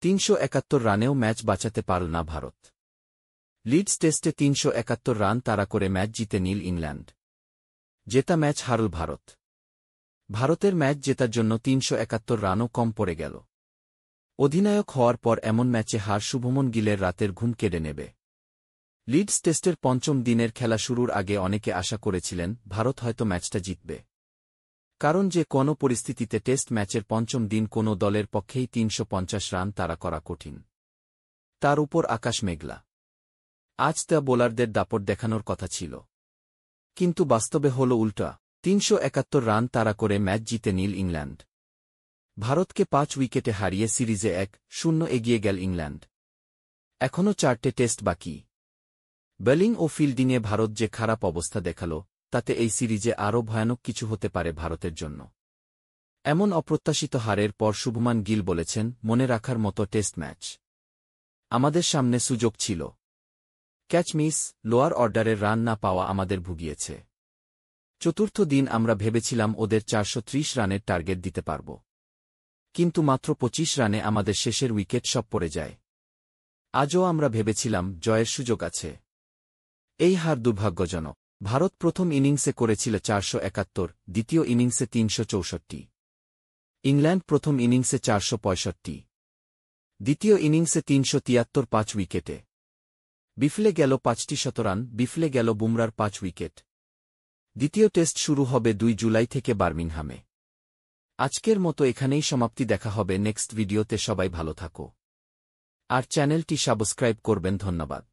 371 রানেও match বাঁচাতে পারল না ভারত। লিডস টেস্টে 371 রান তাড়া করে ম্যাচ জিতে নিল ইংল্যান্ড। জেতা ম্যাচ হারল ভারত। ভারতের ম্যাচ জেতার জন্য 371 রানও কম পড়ে গেল। অধিনায়ক হওয়ার পর এমন ম্যাচে হার শুভমন গিলের রাতের ঘুম কেড়ে নেবে। লিডস টেস্টের পঞ্চম দিনের খেলা শুরুর আগে অনেকে আশা করেছিলেন ভারত হয়তো ম্যাচটা জিতবে। কারণ যে কোনো পরিস্থিতিতে টেস্ট ম্যাচের পঞ্চম দিন কোনো দলের পক্ষেই 350 রান তাড়া করা কঠিন। তার উপর আকাশ মেঘলা। আজ তা বোলারদের দাপট দেখানোর কথা ছিল। কিন্তু বাস্তবে হল উল্টা। 371 রান তাড়া করে ম্যাচ জিতে নিল ইংল্যান্ড। ভারতকে 5 উইকেটে হারিয়ে সিরিজে 1-0 এগিয়ে গেল ইংল্যান্ড। এখনও 4টে টেস্ট বাকি। বোলিং ও ফিল্ডিংয়ে ভারত যে খারাপ অবস্থা দেখাল, তাতে এই সিরিজে আরও ভয়ানক কিছু হতে পারে ভারতের জন্য। এমন অপ্রত্যাশিত হারের পর শুভমান গিল বলেছেন, মনে রাখার মতো টেস্ট ম্যাচ। আমাদের সামনে সুযোগ ছিল। ক্যাচ মিস, লোয়ার অর্ডারের রান না পাওয়া আমাদের ভুগিয়েছে। চতুর্থ দিন আমরা ভেবেছিলাম ওদের 430 রানের টার্গেট দিতে পারব। কিন্তু মাত্র 25 রানে আমাদের শেষের উইকেট সব পড়ে যায়। আজও আমরা ভেবেছিলাম জয়ের সুযোগ আছে। এই হার দুর্ভাগ্যজনক। ভারত প্রথম ইনিংসে করেছিল 471, দ্বিতীয় ইনিংসে 364। ইংল্যান্ড প্রথম ইনিংসে 465, দ্বিতীয় ইনিংসে 373 5 উইকেটে। বিফলে গেল 5টি শতরান, বিফলে গেল বুমরার 5 উইকেট। দ্বিতীয় টেস্ট শুরু হবে 2 জুলাই থেকে বার্মিংহামে। আজকের মতো এখানেই সমাপ্তি। দেখা হবে নেক্সট ভিডিওতে। সবাই ভালো থাকো। আর চ্যানেলটি সাবস্ক্রাইব করবেন। ধন্যবাদ।